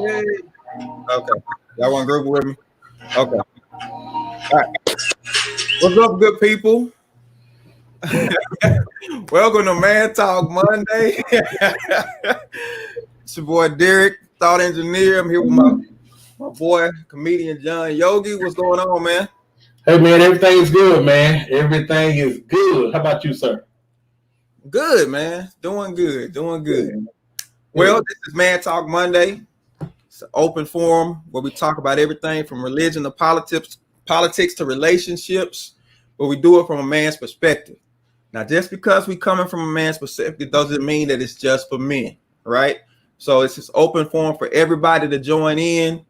Hey. Okay. Y'all want to group with me? Okay. All right. What's up, good people? Welcome to Man Talk Monday. It's your boy Derek, thought engineer. I'm here with my boy, comedian John Yoggi. What's going on, man? Hey, man, everything's good, man. Everything is good. How about you, sir? Good, man. Doing good. Well, this is Man Talk Monday. It's an open forum where we talk about everything from religion to politics to relationships, but we do it from a man's perspective. Now, just because we coming from a man's perspective doesn't mean that it's just for men, right? So it's this open forum for everybody to join in,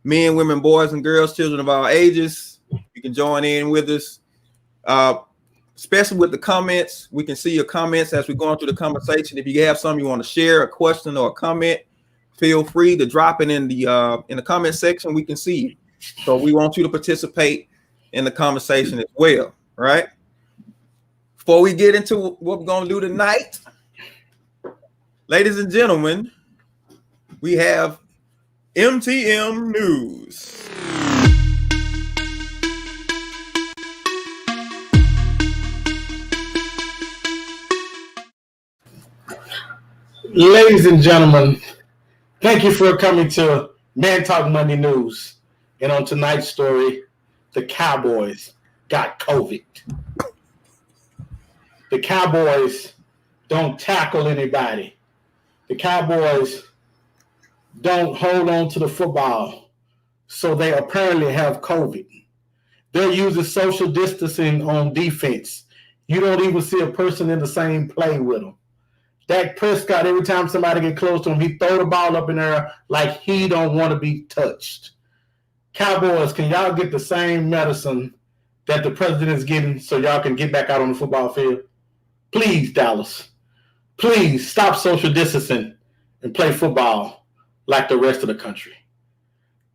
men, women, boys, and girls, children of all ages. You can join in with us, especially with the comments. We can see your comments as we're going through the conversation. If you have something you want to share, a question or a comment, feel free to drop it in the comment section. We can see you. So we want you to participate in the conversation as well, right? Before we get into what we're going to do tonight, ladies and gentlemen, we have MTM News. Ladies and gentlemen, thank you for coming to Man Talk Monday News. And on tonight's story, the Cowboys got COVID. The Cowboys don't tackle anybody. The Cowboys don't hold on to the football. So they apparently have COVID. They're using social distancing on defense. You don't even see a person in the same play with them. Dak Prescott, every time somebody get close to him, he throw the ball up in there like he don't want to be touched. Cowboys, can y'all get the same medicine that the president is getting so y'all can get back out on the football field? Please, Dallas. Please stop social distancing and play football like the rest of the country.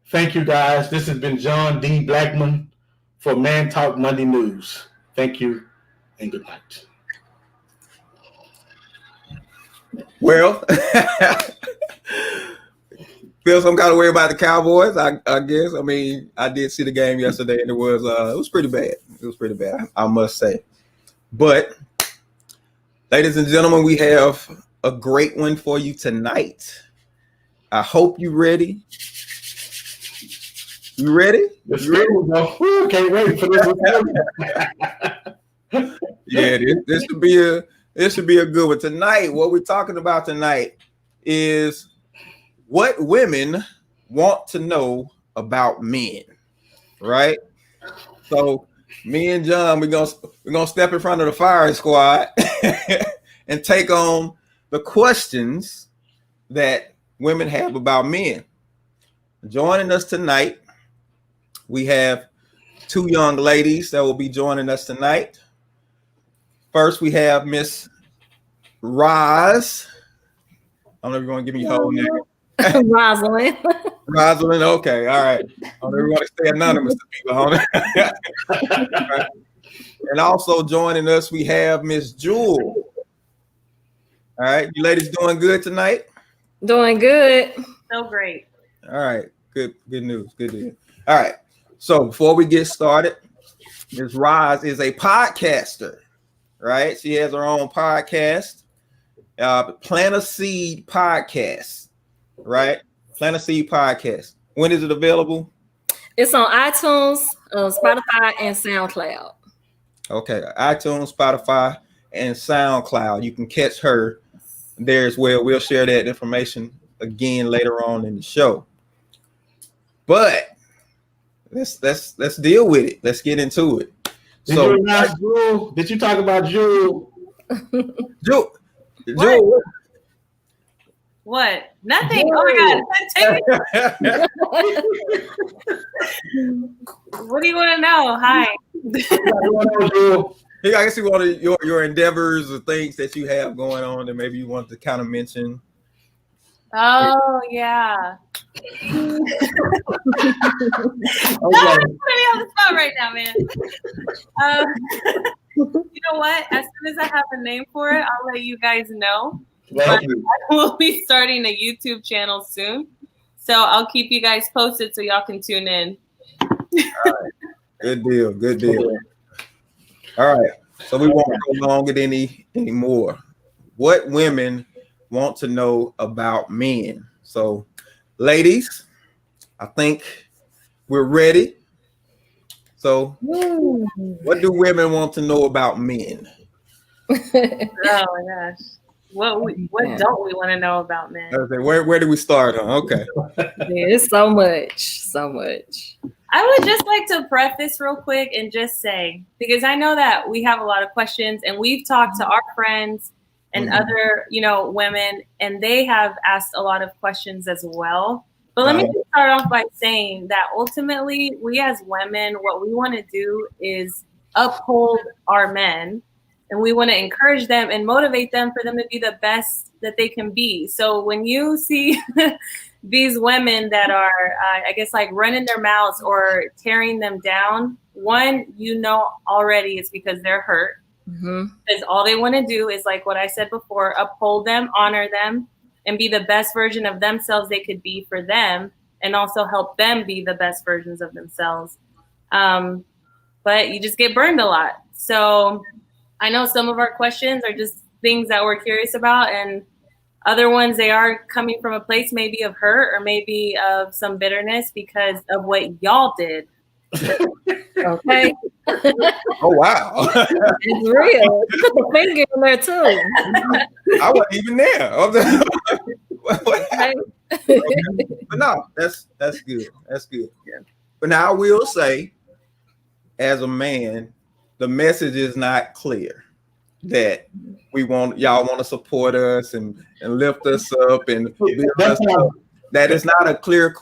Thank you, guys. This has been John D. Blackman for Man Talk Monday News. Thank you and good night. Well, feel some kind of way about the Cowboys, I guess. I mean, I did see the game yesterday, and it was pretty bad. It was pretty bad, I must say. But, ladies and gentlemen, we have a great one for you tonight. I hope you're ready. You ready? You ready? Can't wait for this. Yeah, this should be a good one. Tonight, what we're talking about tonight is what women want to know about men, right? So me and John, we're gonna step in front of the firing squad and take on the questions that women have about men. Joining us tonight, we have two young ladies that will be joining us tonight. First, we have Miss Roz. I don't know if you want to give me your whole name. Rosalind. Rosalind, okay, all right. I don't know if you want to stay anonymous to people, right. And also joining us, we have Miss Jewel. All right, you ladies doing good tonight? Doing good. So great. All right, good news, good to hear. All right, so before we get started, Ms. Roz is a podcaster, right? She has her own podcast, Plant a Seed Podcast, right? Plant a Seed Podcast. When is it available? It's on iTunes, Spotify, and SoundCloud. Okay, iTunes, Spotify, and SoundCloud. You can catch her there as well. We'll share that information again later on in the show. But let's deal with it. Let's get into it. Did you talk about Jewel? Jewel. What? Nothing. Oh my God. What do you want to know? Hi. I guess you want your endeavors or things that you have going on that maybe you want to kind of mention. Oh yeah. No, I'm putting me on the spot right now, man. You know what? As soon as I have a name for it, I'll let you guys know. I will be starting a YouTube channel soon. So I'll keep you guys posted so y'all can tune in. All right. Good deal. Good deal. All right. So we won't go longer any more. What women want to know about men? So, ladies, I think we're ready. So, what do women want to know about men? Oh my gosh. What don't we want to know about men? Okay, where do we start on? Okay. There's so much. I would just like to preface real quick and just say, because I know that we have a lot of questions and we've talked to our friends and other, women, and they have asked a lot of questions as well. But let me just start off by saying that ultimately we as women, what we want to do is uphold our men, and we want to encourage them and motivate them for them to be the best that they can be. So when you see these women that are, I guess, like running their mouths or tearing them down, one, already it's because they're hurt. Because all they want to do is, like what I said before, uphold them, honor them, and be the best version of themselves they could be for them, and also help them be the best versions of themselves. But you just get burned a lot. So I know some of our questions are just things that we're curious about, and other ones, they are coming from a place maybe of hurt or maybe of some bitterness because of what y'all did. Okay. Oh, wow. It's real. Put the finger in there too. I wasn't even there. Okay. But no, that's good. That's good. Yeah. But now I will say, as a man, the message is not clear that y'all want to support us and lift us up and build us up. That is not a clear.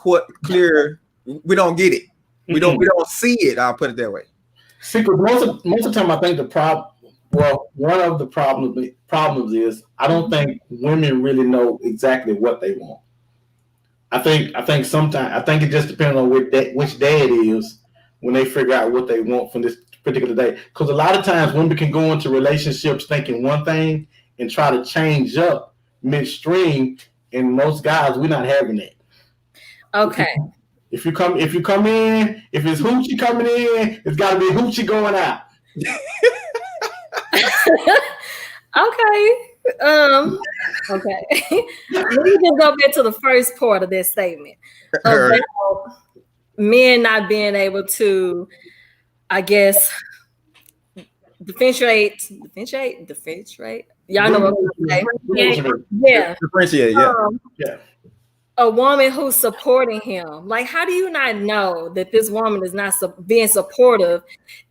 We don't get it. We don't see it. I'll put it that way. See, most of the time, I think one of the problems is I don't think women really know exactly what they want. I think sometimes it just depends on which day it is when they figure out what they want from this particular day. Because a lot of times women can go into relationships thinking one thing and try to change up midstream, and most guys, we're not having that. Okay. If you come in, if it's hoochie coming in, it's got to be hoochie going out. Okay. Okay. Let me just go back to the first part of that statement about men not being able to, I guess, differentiate. Y'all know what I'm saying? Yeah. Differentiate. Yeah. Yeah. A woman who's supporting him. Like, how do you not know that this woman is not being supportive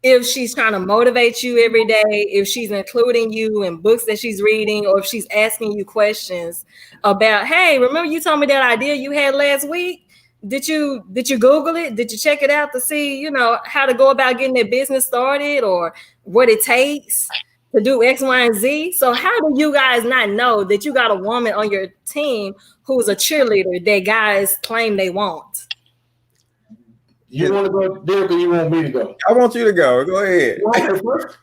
if she's trying to motivate you every day, if she's including you in books that she's reading, or if she's asking you questions about, hey, remember you told me that idea you had last week? Did you Google it? Did you check it out to see, how to go about getting that business started or what it takes to do X, Y, and Z? So how do you guys not know that you got a woman on your team who's a cheerleader that guys claim they want? You want to go, Derek, or you want me to go? I want you to go. Go ahead.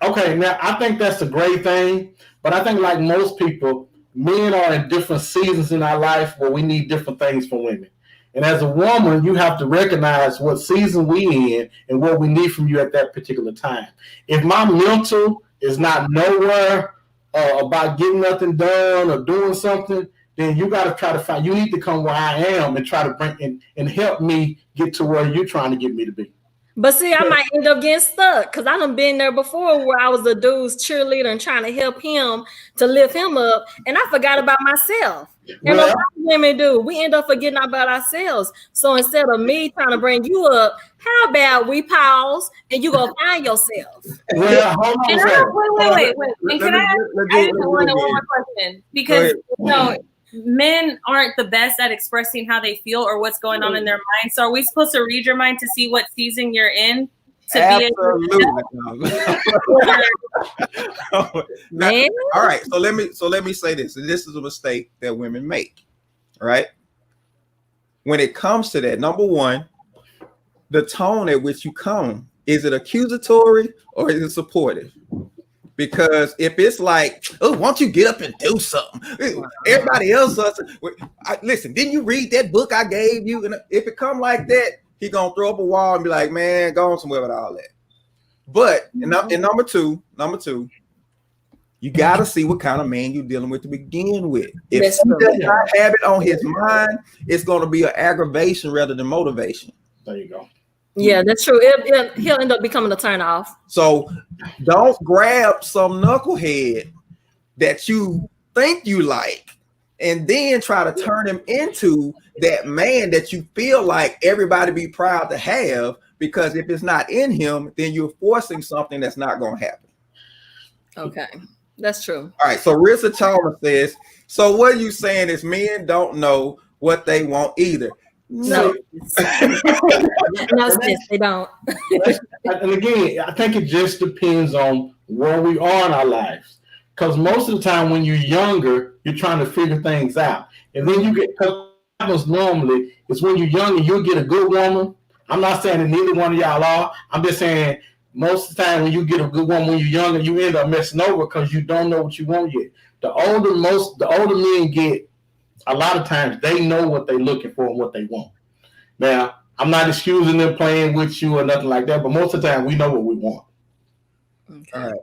Okay, now I think that's a great thing, but I think like most people, men are in different seasons in our life where we need different things from women. And as a woman, you have to recognize what season we in and what we need from you at that particular time. If my mental is not nowhere about getting nothing done or doing something, then you got to try to find. You need to come where I am and try to bring and help me get to where you're trying to get me to be. But see, I might end up getting stuck because I done been there before where I was the dude's cheerleader and trying to help him to lift him up, and I forgot about myself. And a lot of women do. We end up forgetting about ourselves. So instead of me trying to bring you up, how about we pause and you go find yourself? Well, hold on. Wait. And can I ask one more question? Because men aren't the best at expressing how they feel or what's going on in their mind. So are we supposed to read your mind to see what season you're in? Absolutely. Now, all right. So let me say this. This is a mistake that women make. All right. When it comes to that, number one, the tone at which you come, is it accusatory or is it supportive? Because if it's like, oh, why don't you get up and do something? Everybody else does. Listen, didn't you read that book I gave you? And if it come like that, he gonna throw up a wall and be like, man, go on somewhere with all that. But in number two, you gotta see what kind of man you're dealing with to begin with. If he does not have it on his mind, it's gonna be an aggravation rather than motivation. There you go. Yeah, that's true. He'll end up becoming a turn off. So don't grab some knucklehead that you think you like and then try to turn him into that man that you feel like everybody be proud to have, because if it's not in him, then you're forcing something that's not going to happen. Okay, that's true. All right, so Rissa Chalmers says, so what you saying is men don't know what they want either. No, no, sis, they don't. And again, I think it just depends on where we are in our lives. Because most of the time when you're younger, you're trying to figure things out. And then you get, because happens normally is when you're younger, you'll get a good woman. I'm not saying that neither one of y'all are. I'm just saying most of the time when you get a good woman when you're younger, you end up messing over because you don't know what you want yet. The older men get, a lot of times they know what they're looking for and what they want. Now, I'm not excusing them playing with you or nothing like that, but most of the time we know what we want. Okay. All right.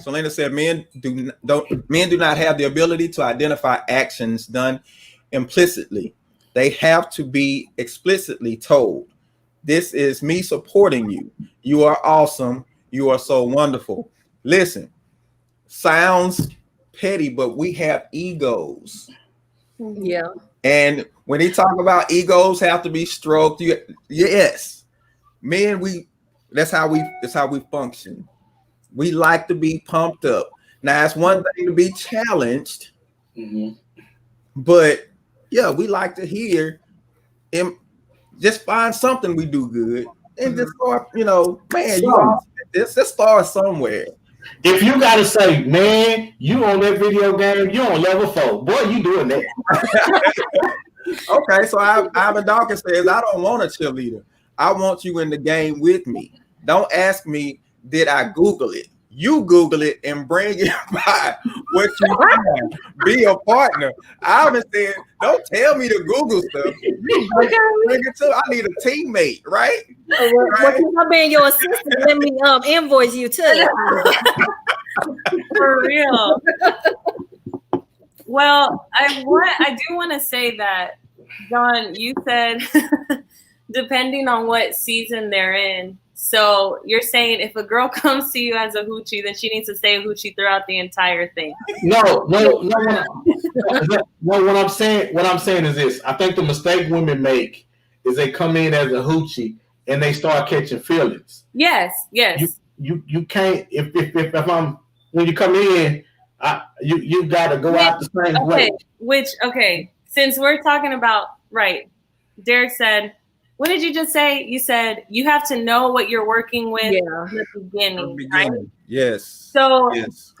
Selena said men do not have the ability to identify actions done implicitly. They have to be explicitly told. This is me supporting you. You are awesome. You are so wonderful. Listen, sounds petty, but we have egos. Yeah. And when he talk about egos have to be stroked, yes, men, that's how we function. We like to be pumped up. Now it's one thing to be challenged, but yeah, we like to hear him. Just find something we do good and just start, man, let's start somewhere. If you gotta say, man, you on that video game, you on level 4, boy, you doing that. Okay, so Ivan Dawkins says, I don't want a cheerleader. I want you in the game with me. Don't ask me, did I Google it? You Google it and bring it by what you find. Be a partner. Ivan said, don't tell me to Google stuff. You bring it to. I need a teammate, right? Well, I'm being your assistant. Let me invoice you too. For real. Well, I do want to say that, John, you said depending on what season they're in. So you're saying if a girl comes to you as a hoochie, then she needs to stay a hoochie throughout the entire thing. No. What I'm saying is this. I think the mistake women make is they come in as a hoochie and they start catching feelings. Yes. You can't if I'm when you come in, you gotta go out the same way. Since we're talking about Derek said, what did you just say? You said you have to know what you're working with in the beginning, right? Yes. So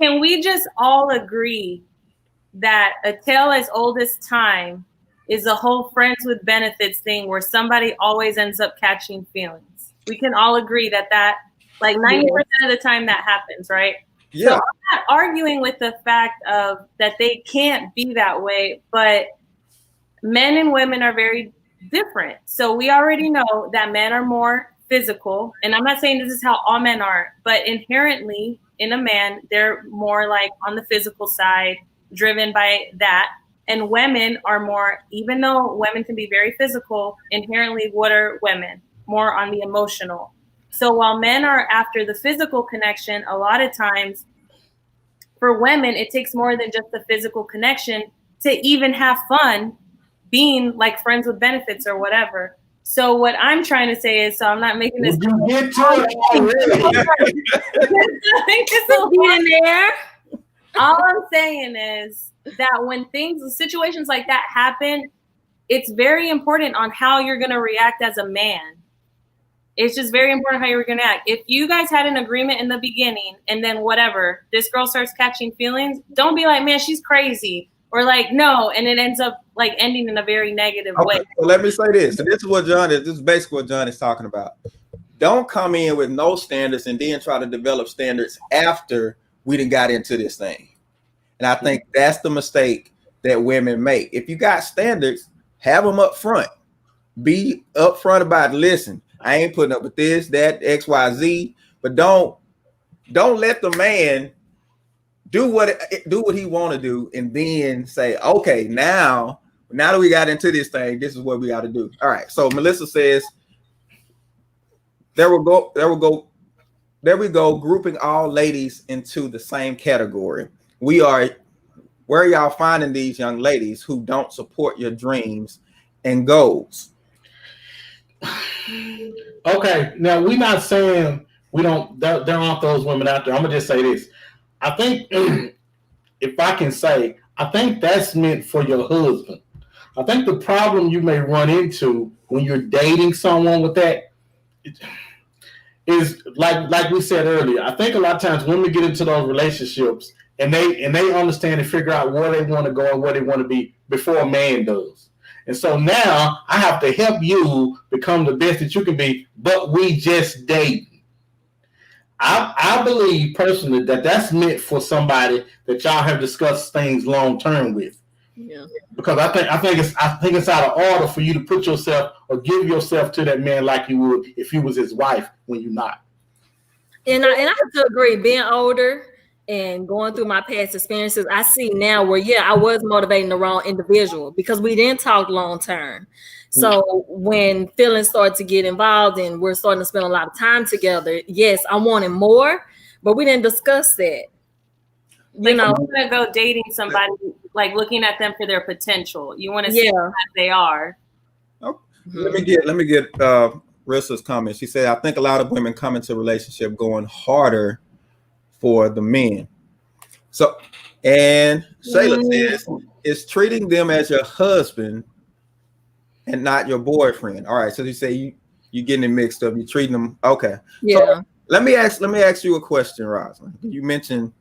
Can we just all agree that a tale as old as time is a whole friends with benefits thing where somebody always ends up catching feelings? We can all agree that like 90% of the time that happens, right? Yeah. So I'm not arguing with the fact of that they can't be that way, but men and women are very different. So we already know that men are more physical, and I'm not saying this is how all men are, but inherently in a man, they're more like on the physical side, driven by that. And women are more, even though women can be very physical, inherently what are women? More on the emotional. So while men are after the physical connection, a lot of times for women, it takes more than just the physical connection to even have fun being like friends with benefits or whatever. So what I'm trying to say is, so I'm not making this. You get to it already. All I'm saying is that when situations like that happen, it's very important on how you're going to react as a man. It's just very important how you're going to act. If you guys had an agreement in the beginning and then whatever, this girl starts catching feelings, don't be like, man, she's crazy. Or like, no, and it ends up like ending in a very negative way. So let me say this. And this is basically what John is talking about. Don't come in with no standards and then try to develop standards after we done got into this thing. And I think that's the mistake that women make. If you got standards, have them up front. Be upfront about, listen, I ain't putting up with this, that, X, Y, Z, but don't let the man do what he want to do and then say, okay, now that we got into this thing, this is what we got to do. All right. So Melissa says, there we go, grouping all ladies into the same category. Where are y'all finding these young ladies who don't support your dreams and goals? Okay, now we're not saying we don't. There aren't those women out there. I'm gonna just say this. I think, if I can say, I think that's meant for your husband. I think the problem you may run into when you're dating someone with that is like we said earlier. I think a lot of times women get into those relationships and they understand and figure out where they want to go and where they want to be before a man does. And so now I have to help you become the best that you can be, but we just date. I believe personally that that's meant for somebody that y'all have discussed things long term with. Yeah. Because I think it's out of order for you to put yourself or give yourself to that man like you would if you was his wife when you're not. And I have to agree, being older and going through my past experiences, I see now where, I was motivating the wrong individual because we didn't talk long term. So when feelings start to get involved and we're starting to spend a lot of time together, yes, I wanted more, but we didn't discuss that. You know, you want to go dating somebody, like looking at them for their potential. You want to see how they are. Oh, let me get Rissa's comment. She said, I think a lot of women come into a relationship going harder for the men. So, and Shayla says, it's treating them as your husband and not your boyfriend. All right. So you say you getting it mixed up. You treating them. Okay. Yeah. So let me ask you a question, Rosalind. You mentioned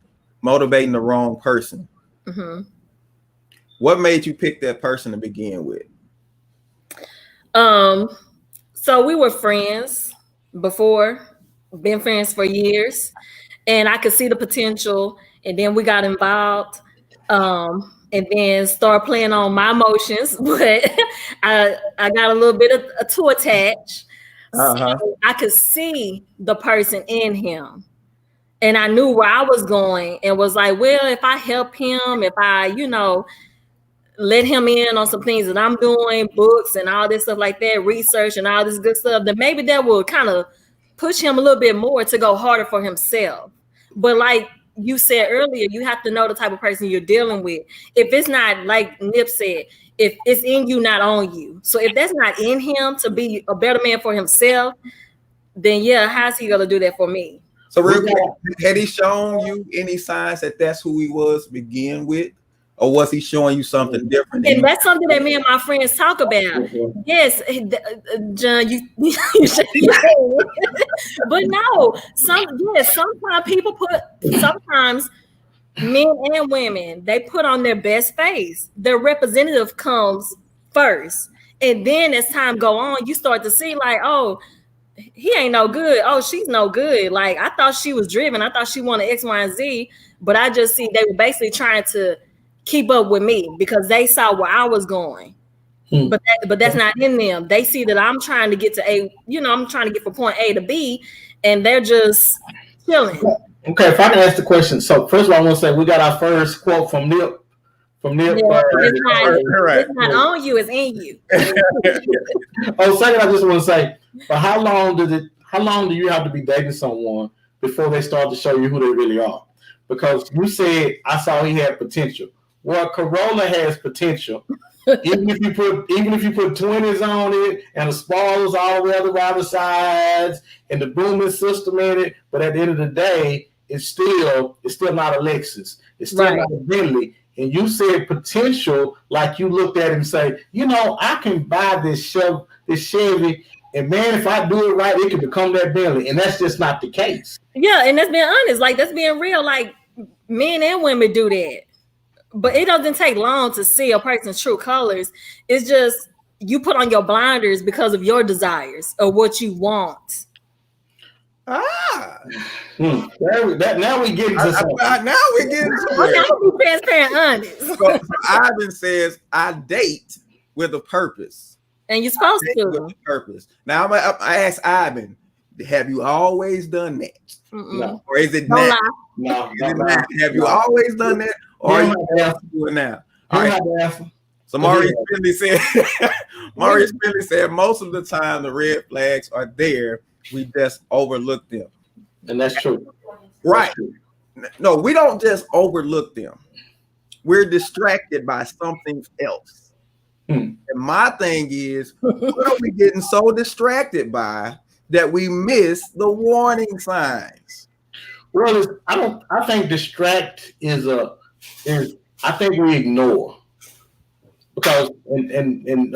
motivating the wrong person. Mm-hmm. What made you pick that person to begin with? So we were friends before, been friends for years, and I could see the potential, and then we got involved, and then start playing on my emotions, but I got a little bit too attached. So I could see the person in him. And I knew where I was going and was like, well, if I help him, if I, let him in on some things that I'm doing, books and all this stuff like that, research and all this good stuff, then maybe that will kind of push him a little bit more to go harder for himself. But like you said earlier, you have to know the type of person you're dealing with. If it's not, like Nip said, if it's in you, not on you. So if that's not in him to be a better man for himself, then how's he going to do that for me? So real quick, had he shown you any signs that that's who he was to begin with? Or was he showing you something different? And that's something that me and my friends talk about. Yes, John, you but no, sometimes men and women, they put on their best face. Their representative comes first. And then as time go on, you start to see like, oh, he ain't no good. Oh, she's no good. Like, I thought she was driven. I thought she wanted X, Y, and Z. But I just see they were basically trying to keep up with me because they saw where I was going. But that's not in them. They see that I'm trying to get to A, I'm trying to get from point A to B, and they're just chilling. Okay, if I can ask the question. So first of all, I want to say we got our first quote from Nip. It's not on you, it's in you. Second, I just want to say, but how long do you have to be dating someone before they start to show you who they really are? Because you said I saw he had potential. Well, Corolla has potential. even if you put 20s on it and the spoilers all the way around the sides and the booming system in it, but at the end of the day, it's still not a Lexus. It's still not a Bentley. And you said potential, like you looked at it and say, I can buy this Chevy, and man, if I do it right, it can become that Bentley. And that's just not the case. Yeah, and that's being honest. Like, that's being real. Like, men and women do that. But it doesn't take long to see a person's true colors. It's just you put on your blinders because of your desires or what you want. Ah, Now we get into something. Now we get into Okay, I'm be transparent, honest. So Ivan says, I date with a purpose. And you're supposed With to. a purpose. Now I ask Ivan, have you always done that? No. Or is it Don't not? lie. No. Have you always done that? Or are you doing it now? All right. So Maurice Finley said, most of the time the red flags are there. We just overlook them. And that's true. Right. That's true. No, we don't just overlook them. We're distracted by something else. And my thing is, what are we getting so distracted by that we miss the warning signs? Well, I think distract is I think we ignore. Because and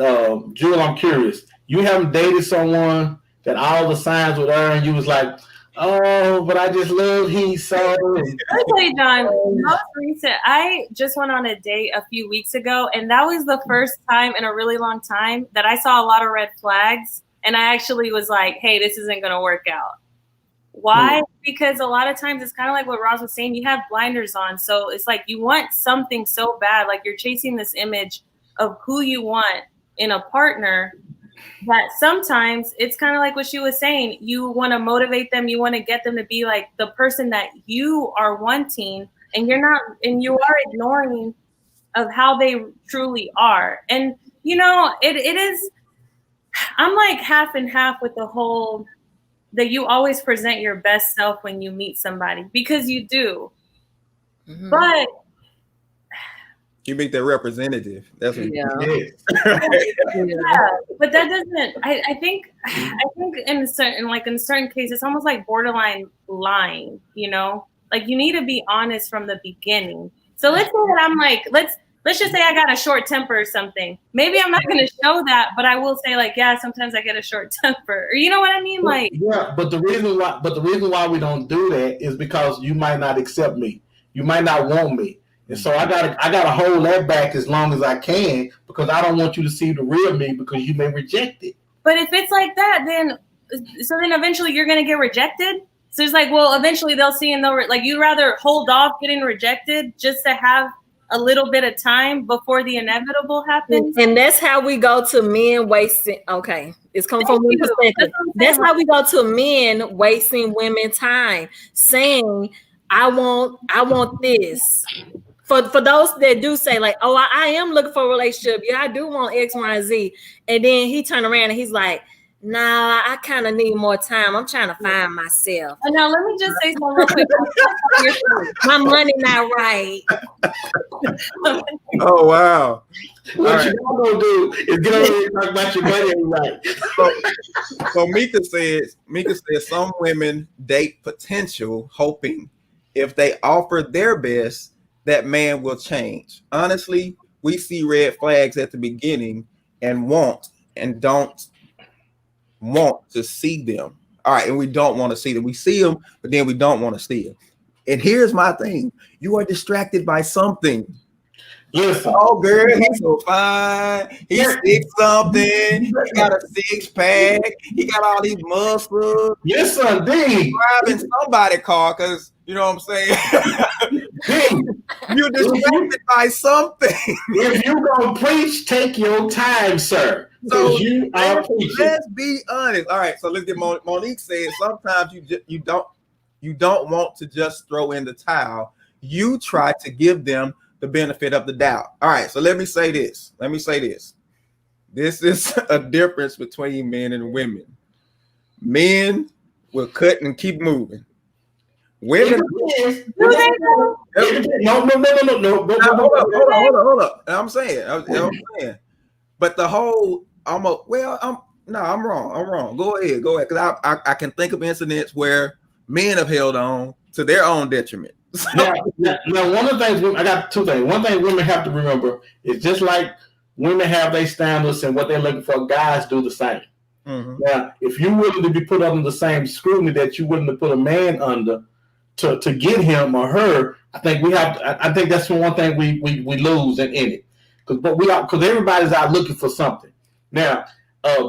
Jewel, I'm curious. You haven't dated someone that all the signs were there, and you was like, "Oh, but I just love he so." Let me tell you, John. Most recent, I just went on a date a few weeks ago, and that was the first time in a really long time that I saw a lot of red flags, and I actually was like, "Hey, this isn't going to work out." Why? Because a lot of times it's kind of like what Roz was saying. You have blinders on, so it's like you want something so bad, like you're chasing this image of who you want in a partner, that sometimes it's kind of like what she was saying. You want to motivate them. You want to get them to be like the person that you are wanting, and you are ignoring of how they truly are. And it is, I'm like half and half with the whole that you always present your best self when you meet somebody, because you do. Mm-hmm. But you make that representative. That's what it is. Yeah, but that doesn't. I think in certain cases, it's almost like borderline lying. Like you need to be honest from the beginning. So let's say that I'm like, let's just say I got a short temper or something. Maybe I'm not going to show that, but I will say like, yeah, sometimes I get a short temper. Or you know what I mean? Like, yeah, but the reason why we don't do that is because you might not accept me. You might not want me. And so I gotta hold that back as long as I can, because I don't want you to see the real me, because you may reject it. But if it's like that, then eventually you're gonna get rejected. So it's like, well, eventually they'll see and they'll like, you'd rather hold off getting rejected just to have a little bit of time before the inevitable happens. And that's how we go to men wasting. Okay, it's coming from one perspective. That's how we go to men wasting women's time, saying, I want this. For those that do say like, oh, I am looking for a relationship. Yeah, I do want X, Y, and Z. And then he turned around and he's like, nah, I kind of need more time. I'm trying to find myself. And now let me just say something real quick. My money not right. Oh, wow. What y'all gonna do is get over here and talk about your money ain't right. So Mika says some women date potential, hoping if they offer their best, that man will change. Honestly, we see red flags at the beginning and don't want to see them. All right, and we don't want to see them. We see them, but then we don't want to see them. And here's my thing. You are distracted by something. Listen. Oh, girl, he's so fine. He's 6-something. He got a 6-pack. He got all these muscles. Yes, indeed. Driving somebody's car, because you know what I'm saying? You're distracted by something. If you're going to preach, take your time, sir. So you are preaching. Let's be honest. All right, so let's get Monique said sometimes you don't want to just throw in the towel. You try to give them the benefit of the doubt. All right, so let me say this. This is a difference between men and women. Men will cut and keep moving. Women, no. Hold up. I'm saying, but the whole, I'm wrong. Go ahead, because I can think of incidents where men have held on to their own detriment. Now, one of the things, I got two things. One thing women have to remember is just like women have their standards and what they're looking for, guys do the same. Mm-hmm. Now, if you're willing to be put under the same scrutiny that you're willing to put a man under to get him or her, I think that's the one thing we lose in it. Because everybody's out looking for something. Now,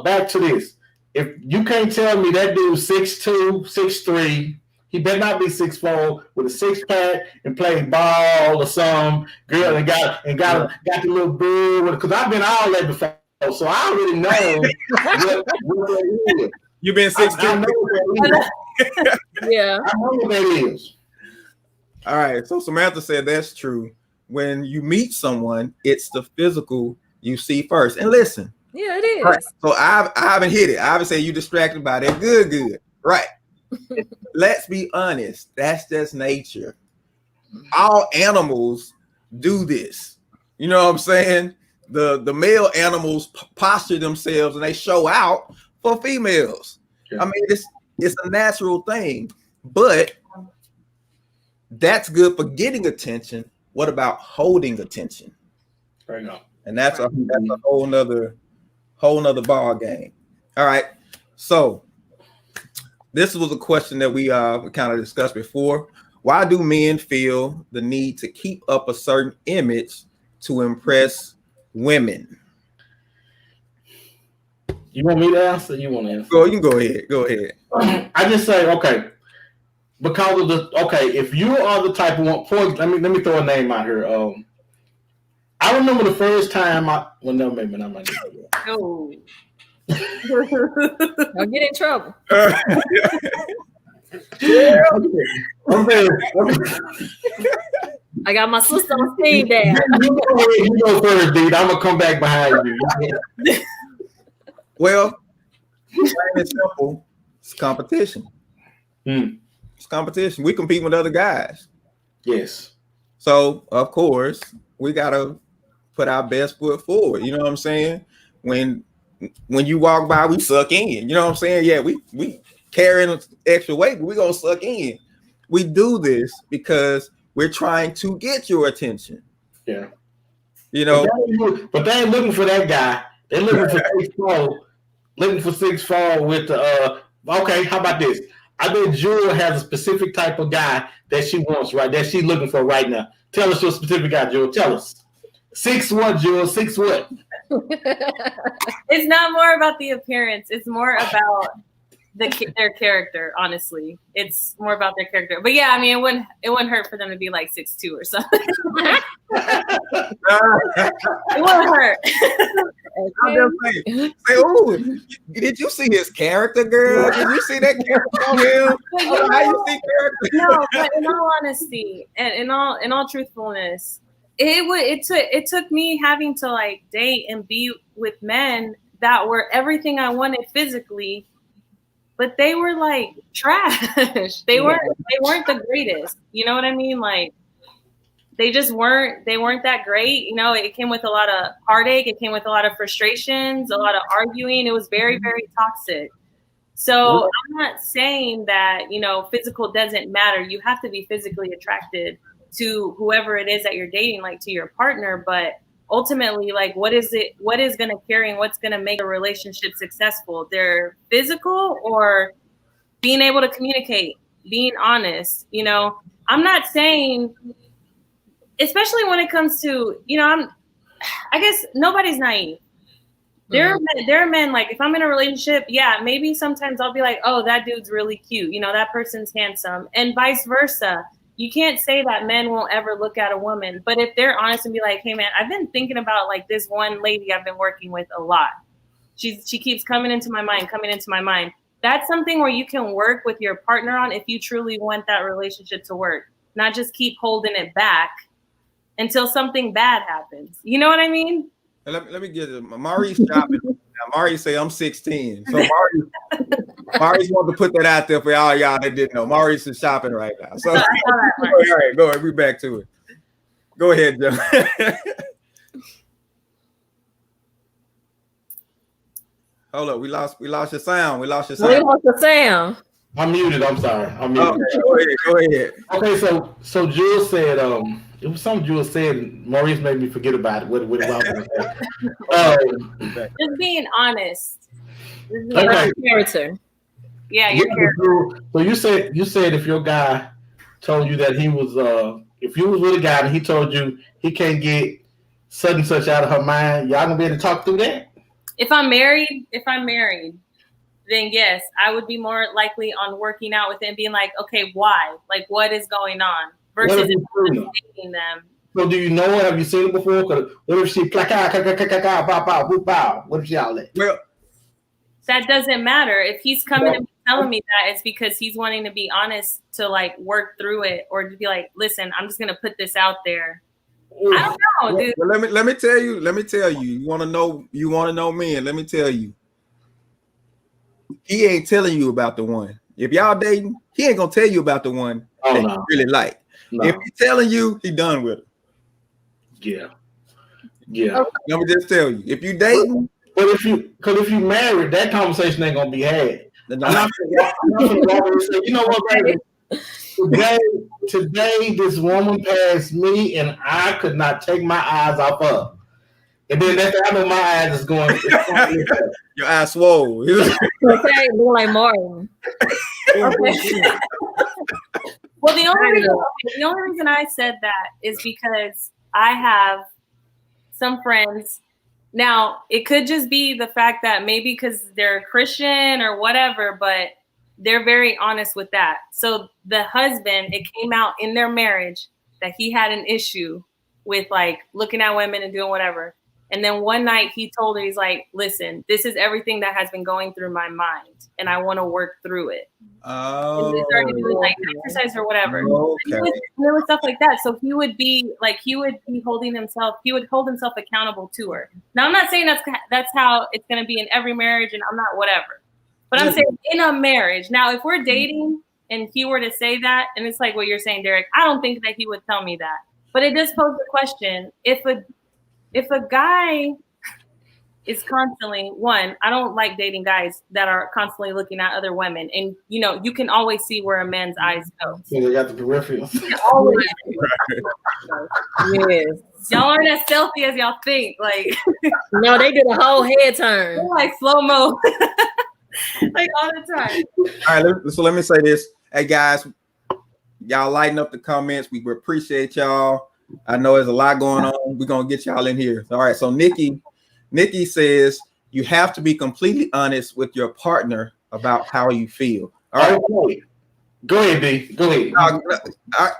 back to this. If you can't tell me that dude's 6'2", 6'3", He better not be 6'4" with a 6-pack and play ball or some girl and got the little beard. Because I've been all that before, so I already know what that is. You've been 6'2". I know what that is. Yeah. I know what that is. All right. So Samantha said that's true. When you meet someone, it's the physical you see first. And listen. Yeah, it is. Right. So I haven't hit it. I haven't said you distracted by that. Good. Right. Let's be honest. That's just nature. All animals do this. You know what I'm saying? The male animals posture themselves and they show out for females. Yeah. I mean, it's a natural thing, but that's good for getting attention. What about holding attention? Right now. And that's a whole nother ball game. All right. So this was a question that we kind of discussed before. Why do men feel the need to keep up a certain image to impress women? You want me to answer? You want to answer? You can go ahead. Go ahead. I just say, okay, because of if you are the type of one, let me throw a name out here. I remember the first time maybe not my name. Oh. Don't get in trouble. I got my sister on speed there. You go first, dude. I'm gonna come back behind you. Well, plain and simple, it's competition. It's competition. We compete with other guys. Yes. So of course we gotta put our best foot forward. You know what I'm saying? When you walk by, we suck in. You know what I'm saying? Yeah, we carrying extra weight, but we gonna suck in. We do this because we're trying to get your attention. Yeah. You know, but they ain't looking for that guy. They're looking for 6'4", looking for 6'4" with the okay, how about this? I bet Jewel has a specific type of guy that she wants, right? That she's looking for right now. Tell us your specific guy, Jewel. Tell us. 6'1", Jewel. 6 what? It's not more about the appearance. It's more about their character. Honestly, it's more about their character. But yeah, I mean, it wouldn't hurt for them to be like 6'2" or something. It wouldn't hurt. Say, oh, did you see his character, girl? Did you see that character on him? How you see character? No, but in all honesty and in all truthfulness, it took me having to like date and be with men that were everything I wanted physically, but they were like trash. They weren't the greatest. You know what I mean? Like they just weren't that great. You know, it came with a lot of heartache. It came with a lot of frustrations, a lot of arguing. It was very, very toxic. So I'm not saying that, you know, physical doesn't matter. You have to be physically attracted to whoever it is that you're dating, like to your partner. But ultimately, like, what is going to carry and what's going to make a relationship successful? Their physical or being able to communicate, being honest. You know, I'm not saying, especially when it comes to, you know, I guess nobody's naive. There are men, like if I'm in a relationship, yeah, maybe sometimes I'll be like, oh, that dude's really cute. You know, that person's handsome, and vice versa. You can't say that men won't ever look at a woman, but if they're honest and be like, hey man, I've been thinking about like this one lady I've been working with a lot. She keeps coming into my mind. That's something where you can work with your partner on if you truly want that relationship to work, not just keep holding it back until something bad happens. You know what I mean? Let me get it. Mari's shopping. Now, Mari say I'm 16. So Mari's want to put that out there for all y'all that didn't know. Mari's is shopping right now. So all right, go ahead. We're back to it. Go ahead, Joe. Hold up, we lost your sound. We lost the sound. I'm muted. I'm sorry. I'm muted. Go ahead. Okay, so Jules said it was something Jules said. Maurice made me forget about it. What I was going to say. Just being honest. Okay. Character. Yeah, your character. So you said if your guy told you that he was if you was with a guy and he told you he can't get such and such out of her mind, y'all gonna be able to talk through that? If I'm married, then yes, I would be more likely on working out with it and being like, okay, why? Like, what is going on? Versus dating them. So do you know her? Have you seen her before? What if she what if she all that? Well, that doesn't matter. If he's coming and telling me that, it's because he's wanting to be honest to like work through it, or to be like, listen, I'm just gonna put this out there. I don't know, dude. Well, let me tell you. You want to know men? Let me tell you. He ain't telling you about the one. If y'all dating, he ain't gonna tell you about the one that you really like. No. If he's telling you, he done with it. Yeah. Let me just tell you. If you dating, but if you married, that conversation ain't gonna be had. I'm not gonna say, you know what, baby? Today, this woman passed me, and I could not take my eyes off her. And then next thing I know, my eyes is going. Your eyes swole. Okay, like Martin. Well, the only reason I said that is because I have some friends. Now, it could just be the fact that maybe because they're Christian or whatever, but they're very honest with that. So the husband, it came out in their marriage that he had an issue with like looking at women and doing whatever. And then one night he told her, he's like, listen, this is everything that has been going through my mind and I want to work through it. Oh, and they started doing like exercise or whatever. Okay. There was stuff like that. So he would hold himself accountable to her. Now I'm not saying that's how it's going to be in every marriage, and I'm not whatever. But I'm saying in a marriage. Now, if we're dating and he were to say that, and it's like what you're saying, Derek, I don't think that he would tell me that. But it does pose the question, if a guy is constantly, I don't like dating guys that are constantly looking at other women. And, you can always see where a man's eyes go. So they got the peripherals. Always. Yes. Y'all aren't as stealthy as y'all think. Like, no, they did a whole head turn. They're like slow-mo. Like all the time. All right, so let me say this. Hey, guys, y'all lighten up the comments. We appreciate y'all. I know there's a lot going on. We're going to get y'all in here. All right, so Nikki says you have to be completely honest with your partner about how you feel. All right. Go ahead, B. Go ahead.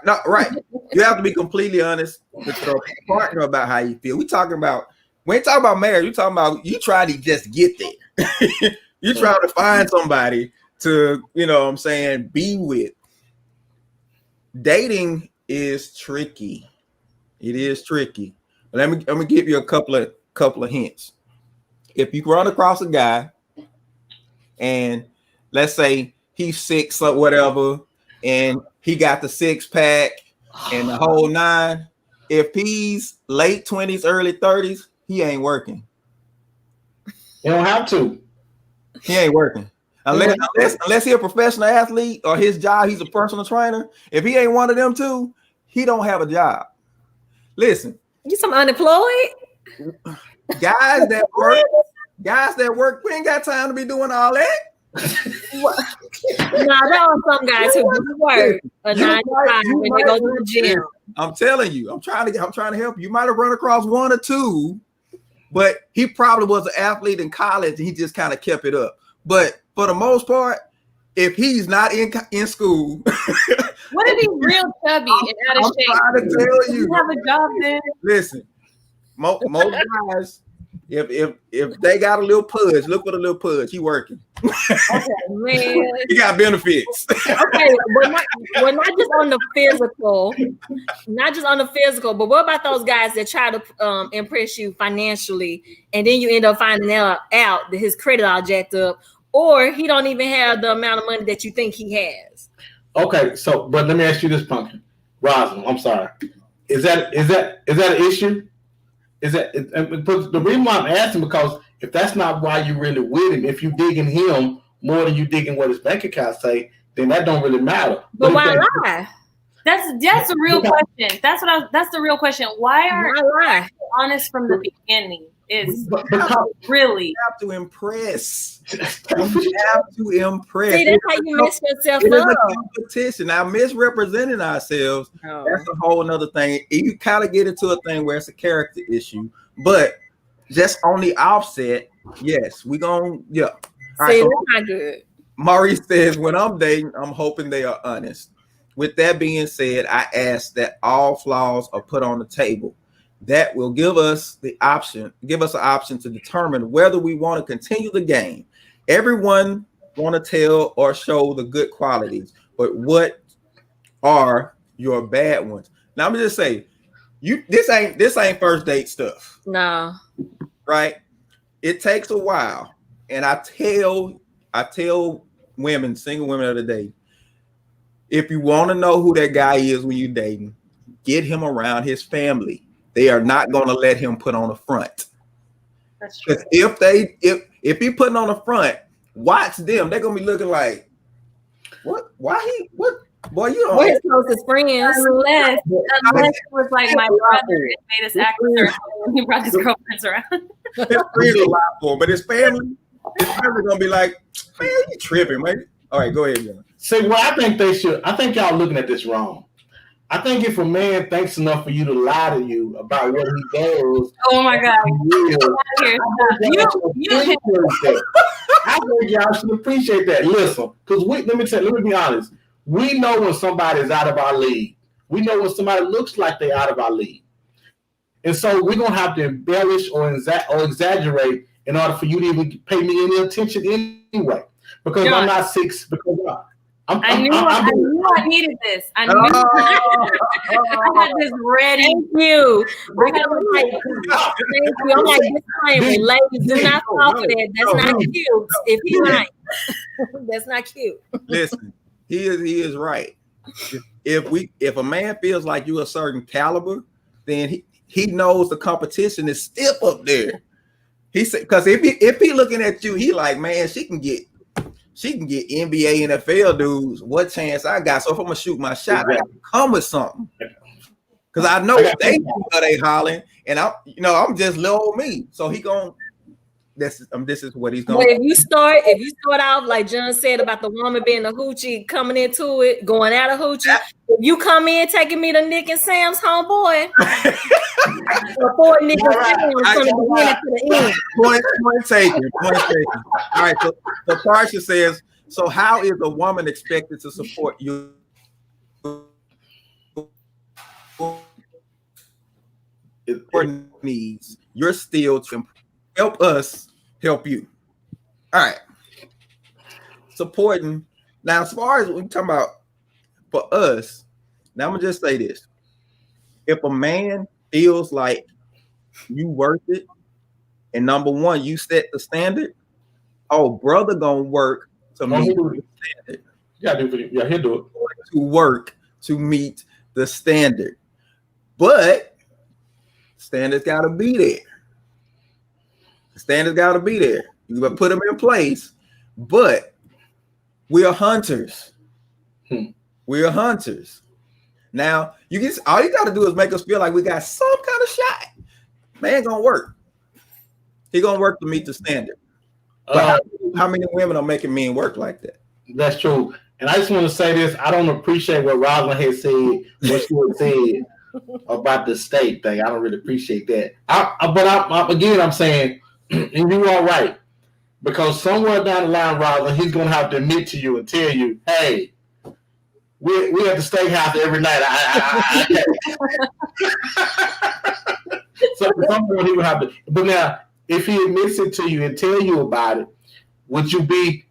No, right. You have to be completely honest with your partner about how you feel. We ain't talking about marriage. We're talking about you try to just get there. You try to find somebody to, be with. Dating is tricky. It is tricky. Let me give you a couple of hints. If you run across a guy and let's say he's 6 or whatever, and he got the 6-pack and the whole 9, if he's late 20s, early 30s, he ain't working. You don't have to. He ain't working. Unless he's a professional athlete or his job, he's a personal trainer. If he ain't one of them two, he don't have a job. Listen. You some unemployed? Guys that work, we ain't got time to be doing all that. No, there are some guys who do work a 9 to 5 when they go to the gym. I'm telling you, I'm trying to help you. You might have run across 1 or 2, but he probably was an athlete in college and he just kind of kept it up. But for the most part, if he's not in school, what if he's real chubby and out of shape? I'm trying to tell you, have a job then. Listen, most guys, if they got a little pudge, look for the little pudge. He working. Okay, man. He got benefits. Okay, but not just on the physical, but what about those guys that try to impress you financially, and then you end up finding out that his credit all jacked up, or he don't even have the amount of money that you think he has? Okay, so but let me ask you this, Pumpkin. Rosalind, I'm sorry. Is that an issue? The reason why I'm asking, because if that's not why you really with him, if you digging him more than you digging what his bank account say, then that don't really matter. But why lie? That's the real question. That's the real question. Why aren't you honest from the beginning? Really you have to impress. You have to impress. See, that's how you mess yourself up. It is a competition. Now, misrepresenting ourselves, that's a whole nother thing. You kind of get into a thing where it's a character issue, but just on the offset, yes, See, that's not good. Maurice says, when I'm dating, I'm hoping they are honest. With that being said, I ask that all flaws are put on the table. That will give us an option to determine whether we want to continue the game. Everyone want to tell or show the good qualities, but what are your bad ones? Now I'm just say, this ain't first date stuff. No. Right? It takes a while. And I tell women, single women of the day, if you want to know who that guy is when you're dating, get him around his family. They are not going to let him put on a front. That's true. If he putting on a front, watch them. They're gonna be looking like, what? Why he? What? Boy, you don't. We're his closest friends. Unless it was like my brother and made us act certain when he brought his girlfriends around. His friends a lot for him, but his family gonna be like, man, you tripping, man. All right, go ahead, John. See, well, I think y'all looking at this wrong. I think if a man thinks enough for you to lie to you about what he does, oh my God, I think y'all should appreciate that. Listen, because let me be honest. We know when somebody's out of our league. We know when somebody looks like they're out of our league. And so we're gonna have to embellish or exaggerate in order for you to even pay me any attention anyway. Because John, I'm not six. Because I knew I needed this. I knew I had this ready. Thank you. I'm like, disclaimer, ladies, do not fall for that. That's not cute. If you like, that's not cute. Listen, he is right. If a man feels like you a certain caliber, then he knows the competition is stiff up there. He said, because if he looking at you, he like, man, she can get NBA, NFL dudes. What chance I got? So if I'm gonna shoot my shot, I gotta come with something. Because I know they hollering, and I'm just little old me. So he going. This is what he's going. But if you start off like John said about the woman being a hoochie, coming into it, going out of hoochie. If you come in taking me to Nick and Sam's homeboy, before Nick and Sam's from the beginning to the end. Point taken. All right. So Tarsha says, so how is a woman expected to support you? Needs you're still to help us help you. All right. Supporting. Now, as far as we're talking about for us, now I'm gonna just say this. If a man feels like you worth it, and number one, you set the standard, brother gonna work to meet the standard. Yeah, he'll do it. To work to meet the standard. But standards gotta be there. The standards gotta be there. You gotta put them in place. But we are hunters. We are hunters. Now, all you gotta do is make us feel like we got some kind of shot. Man gonna work. He gonna work to meet the standard. But how many women are making men work like that? That's true. And I just want to say this. I don't appreciate what Rosalind had said when she was said about the state thing. I don't really appreciate that. I'm saying, and you are right. Because somewhere down the line, Rosalind, he's going to have to admit to you and tell you, hey, we at the steakhouse every night. So someone he would have to. But now, if he admits it to you and tell you about it, would you be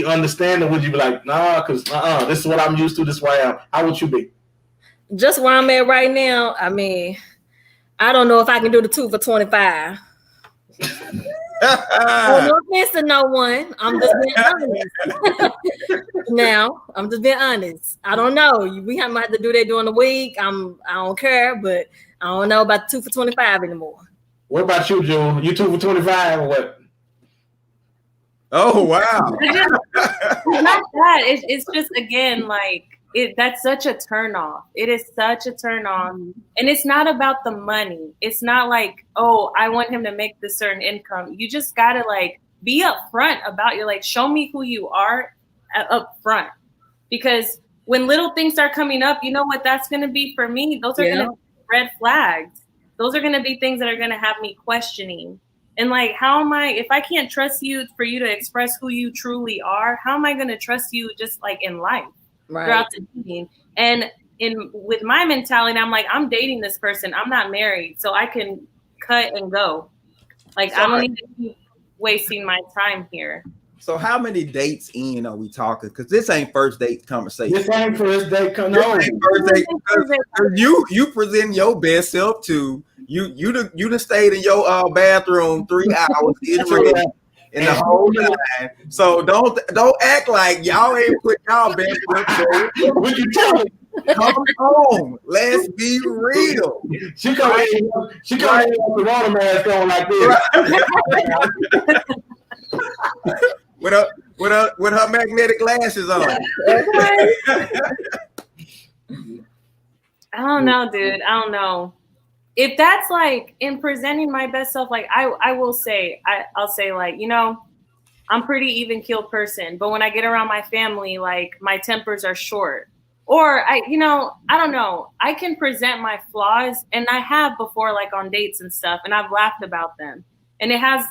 understanding? Would you be like, nah, because this is what I'm used to. This is where I am. How would you be? Just where I'm at right now. I mean, I don't know if I can do the 2 for $25. No offense to no one. I'm just being honest. Now, I'm just being honest. I don't know. We might have to do that during the week. I don't care, but I don't know about 2 for $25 anymore. What about you, June? You 2 for $25 or what? Oh wow! It's not that. It's just again like that's such a turn off. It is such a turn off, and it's not about the money. It's not like, oh, I want him to make this certain income. You just gotta like be upfront about your show me who you are up front, because when little things start coming up, you know what that's gonna be for me. Those are gonna be red flags. Those are gonna be things that are gonna have me questioning And like, how am I, if I can't trust you for you to express who you truly are, how am I going to trust you just like in life throughout the dating? And with my mentality, I'm like, I'm dating this person. I'm not married, so I can cut and go. Like, I don't need to keep wasting my time here. So how many dates in are we talking? Because this ain't first date conversation. This ain't first date. No. This ain't first date. You present your best self to you done stayed in your bathroom 3 hours getting ready in the whole time. So don't act like y'all ain't put y'all best self to. What you telling? Come on, let's be real. She come in with the water mask on like this. With her magnetic glasses on. I don't know, dude. I don't know. If that's like in presenting my best self, like I will say, I'll say like, you know, I'm pretty even-keeled person, but when I get around my family, like my tempers are short. Or I don't know. I can present my flaws, and I have before, like on dates and stuff, and I've laughed about them. And it has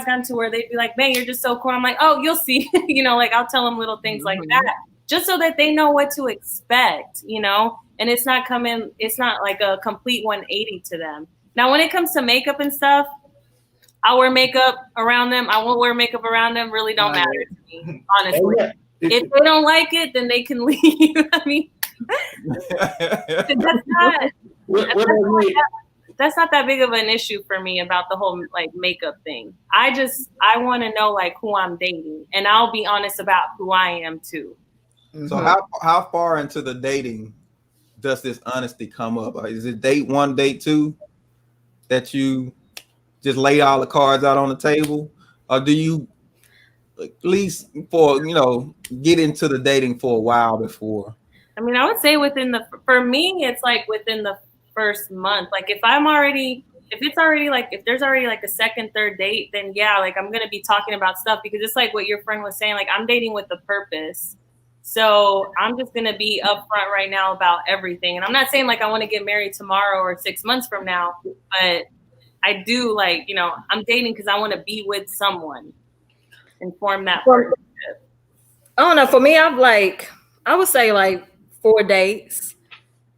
gotten to where they'd be like, "Man, you're just so cool." I'm like, "Oh, you'll see." Like I'll tell them little things like that, just so that they know what to expect. And it's not like a complete 180 to them. Now, when it comes to makeup and stuff, I'll wear makeup around them. I won't wear makeup around them. Really don't matter to me, honestly. Oh, yeah. If they don't like it, then they can leave. I mean, that's not that big of an issue for me about the whole like makeup thing. I want to know like who I'm dating, and I'll be honest about who I am too. So how far into the dating does this honesty come up? Is it date 1, date 2 that you just lay all the cards out on the table, or do you at least get into the dating for a while before? I mean, I would say for me, it's like within the first month. Like if there's already like a second, third date, then yeah, like I'm going to be talking about stuff, because it's like what your friend was saying, like I'm dating with a purpose. So I'm just going to be upfront right now about everything. And I'm not saying like I want to get married tomorrow or 6 months from now, but I do like, I'm dating because I want to be with someone and form that partnership. I don't know. For me, I would say like 4 dates,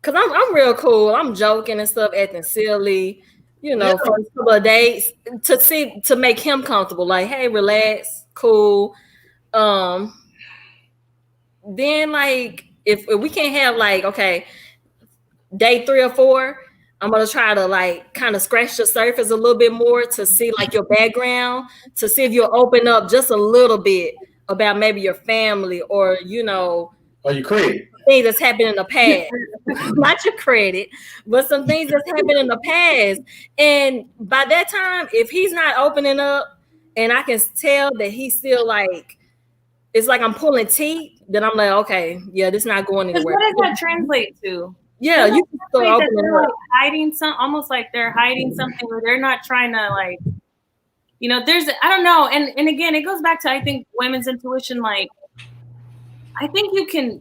because I'm real cool. I'm joking and stuff, acting silly, first couple of dates to make him comfortable. Like, hey, relax, cool. Then like if we can't have like, okay, day 3 or 4, I'm going to try to like kind of scratch the surface a little bit more to see like your background, to see if you'll open up just a little bit about maybe your family or, or your credit. Things that's happened in the past. Not your credit, but some things that's happened in the past. And by that time, if he's not opening up and I can tell that he's still like, it's like I'm pulling teeth, then I'm like, okay, yeah, this is not going anywhere. What does that translate to? Yeah, you can still open it up. Like hiding almost like they're hiding something, where they're not trying to like, I don't know. And again, it goes back to, I think, women's intuition. Like, I think you can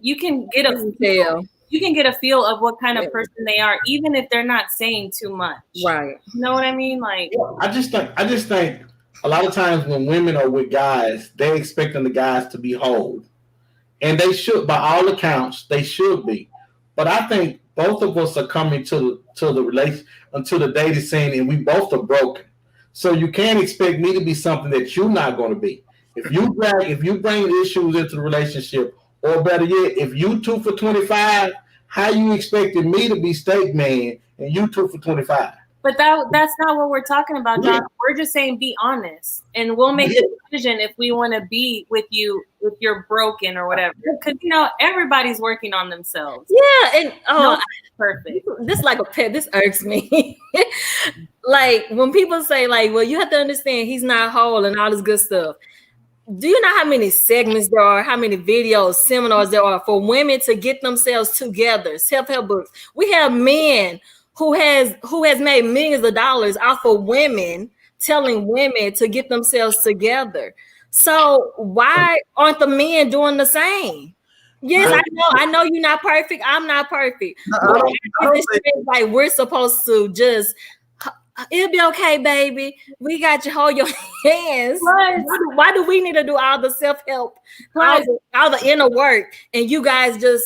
get a feel of what kind of person they are, even if they're not saying too much. Right. You know what I mean? Like, I just think a lot of times when women are with guys, they're expecting the guys to be whole. And they should, by all accounts, they should be. But I think both of us are coming to the relation, until the dating scene, and we both are broken. So you can't expect me to be something that you're not going to be. If you bring issues into the relationship, or better yet, if you 2 for 25, how you expecting me to be steak man and you 2 for 25? But that's not what we're talking about, John. Yeah. We're just saying be honest, and we'll make a decision if we want to be with you if you're broken or whatever. Because everybody's working on themselves. Yeah, and perfect. This like a pet. This irks me. Like when people say like, "Well, you have to understand he's not whole" and all this good stuff. Do you know how many segments there are, how many videos, seminars there are for women to get themselves together? Self-help books. We have men who has made millions of dollars off of women telling women to get themselves together. So why aren't the men doing the same? Yes, I know you're not perfect. I'm not perfect. Like we're supposed to just It'll be okay, baby. We got you. Hold your hands. Why do we need to do all the self-help, all the inner work, and you guys just...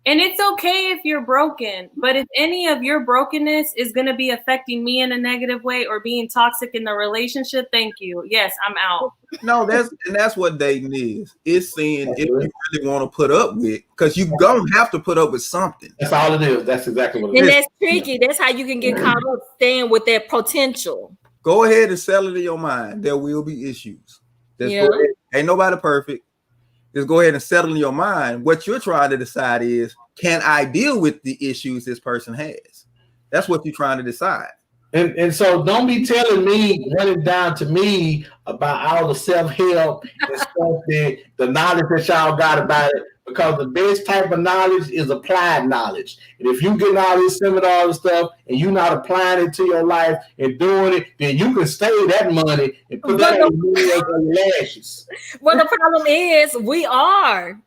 And it's okay if you're broken, but if any of your brokenness is going to be affecting me in a negative way or being toxic in the relationship, thank you. Yes, I'm out. No, that's what dating is. It's seeing if you really want to put up with, because you're gonna have to put up with something. That's all it is. That's exactly what it is. And that's tricky. That's how you can get caught up staying with that potential. Go ahead and settle it in your mind. There will be issues. Ain't nobody perfect. Just go ahead and settle in your mind. What you're trying to decide is, can I deal with the issues this person has? That's what you're trying to decide. And so don't be telling me, running down to me about all the self-help and stuff, the knowledge that y'all got about it, because the best type of knowledge is applied knowledge. And if you get all this seminar and stuff and you're not applying it to your life and doing it, then you can save that money and put that on lashes. Well, the problem is we're applying.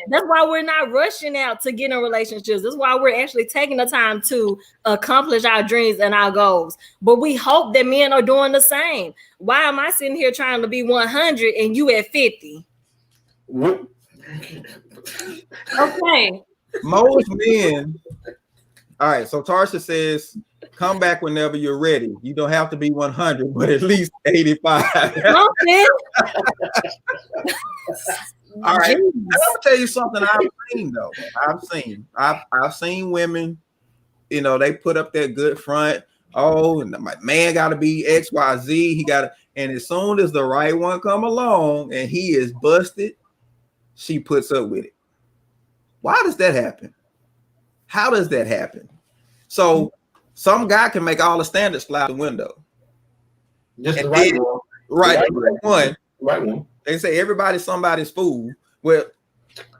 That's why we're not rushing out to get in relationships. That's why we're actually taking the time to accomplish our dreams and our goals. But we hope that men are doing the same. Why am I sitting here trying to be 100 and you at 50? What? Okay. Most men. All right. So Tarsha says, come back whenever you're ready. You don't have to be 100, but at least 85. All right. I'm gonna tell you something I've seen though. I've seen women, they put up that good front. Oh, and my man got to be XYZ. He got to, and as soon as the right one come along and he is busted, she puts up with it. Why does that happen? How does that happen? So some guy can make all the standards fly out the window. Just the right one. Right one. They say everybody's somebody's fool. Well,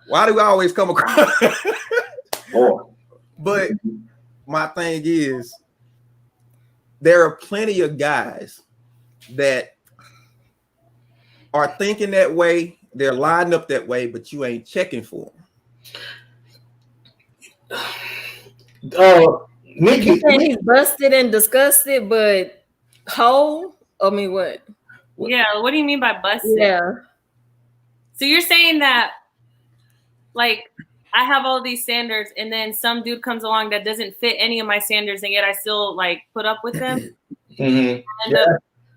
why do we always come across? But my thing is, there are plenty of guys that are thinking that way. They're lined up that way, but you ain't checking for them. Nikki, he's busted and disgusted, but whole. I mean, what? Yeah, what do you mean by busted? Yeah. So you're saying that, like, I have all these standards, and then some dude comes along that doesn't fit any of my standards, and yet I still like put up with them. Mm-hmm.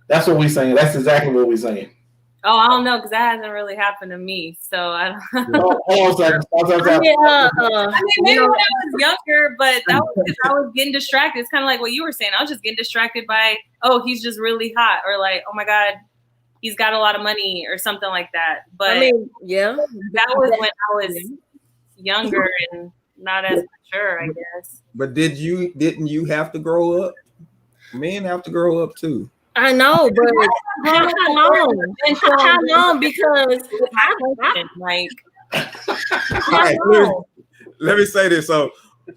That's what we're saying. That's exactly what we're saying. Oh, I don't know, because that hasn't really happened to me. So I don't know. I mean, maybe when I was younger, but that was because I was getting distracted. It's kind of like what you were saying. I was just getting distracted by, oh, he's just really hot, or like, oh my God, he's got a lot of money, or something like that. But I mean, yeah, that was when I was younger and not as mature, I guess. But didn't you have to grow up? Men have to grow up too. I know, but how long? How long? Because let me say this. So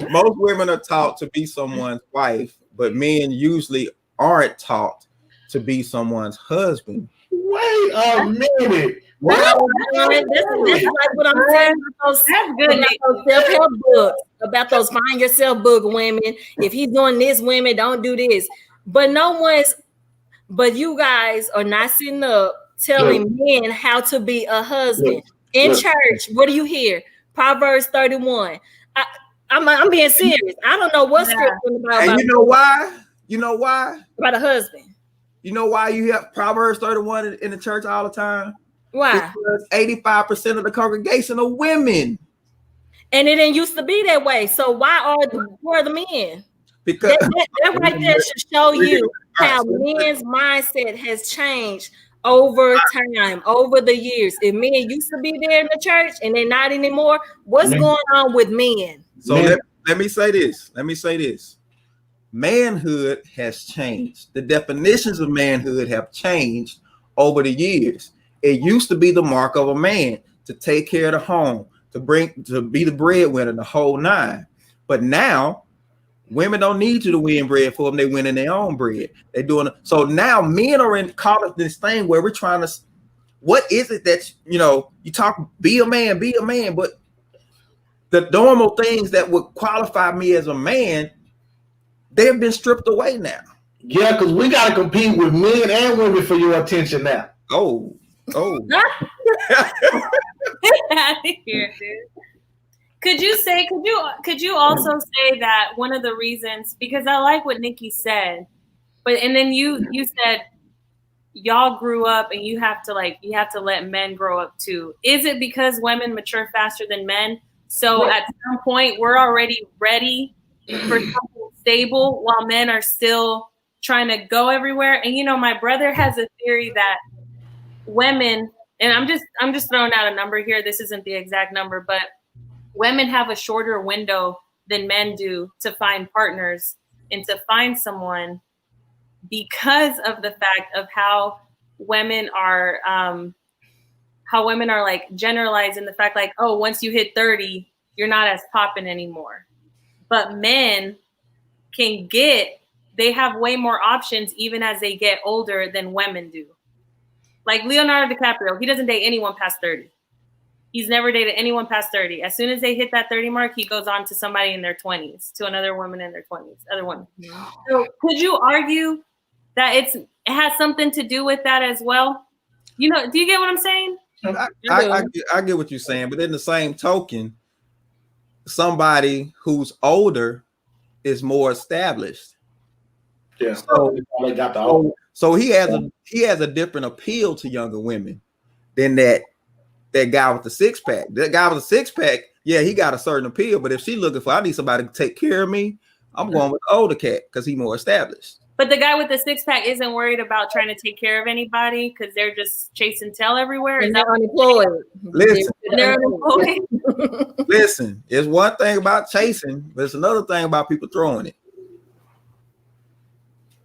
most women are taught to be someone's wife, but men usually aren't taught to be someone's husband. Wait a minute. This is like what I'm saying about those self-help books, about those find yourself book women. If he's doing this, women don't do this. But you guys are not sitting up telling men how to be a husband. In church, what do you hear? Proverbs 31. I'm being serious. I don't know what scripture about. And you know why? You know why? About a husband. You know why you have Proverbs 31 in the church all the time? Why? Because 85% of the congregation are women. And it didn't used to be that way. So where are the men? Because that right there should show you how men's mindset has changed over time, over the years. If men used to be there in the church and they're not anymore, what's going on with men? So let me say this. Manhood has changed. The definitions of manhood have changed over the years. It used to be the mark of a man to take care of the home, to be the breadwinner, the whole nine. But now women don't need you to win bread for them. They win in their own bread. They're doing it. So now men are caught up in this thing where we're trying to, what is it that, you talk, be a man, but the normal things that would qualify me as a man they have been stripped away now. Yeah, because we got to compete with men and women for your attention now. Oh. Get out of here, dude. Could you also say that one of the reasons, because I like what Nikki said, and then you said y'all grew up and you have to let men grow up too. Is it because women mature faster than men? So at some point we're already ready for something stable while men are still trying to go everywhere. And my brother has a theory that women, and I'm just throwing out a number here. This isn't the exact number, but women have a shorter window than men do to find partners and to find someone, because of the fact of how women are like generalized in the fact like, oh, once you hit 30, you're not as popping anymore. But men they have way more options even as they get older than women do. Like Leonardo DiCaprio, he doesn't date anyone past 30. He's never dated anyone past 30. As soon as they hit that 30 mark, he goes on to somebody in their 20s, to another woman in their 20s, other women. So could you argue that it has something to do with that as well? Do you get what I'm saying? I get what you're saying, but in the same token, somebody who's older is more established. Yeah. So he has a different appeal to younger women than that guy with the six pack. That guy with the six pack, yeah, he got a certain appeal. But if she's looking for, I need somebody to take care of me, I'm going with the older cat because he's more established. But the guy with the six pack isn't worried about trying to take care of anybody because they're just chasing tail everywhere. And they're unemployed. They're unemployed. Listen, it's one thing about chasing, but it's another thing about people throwing it.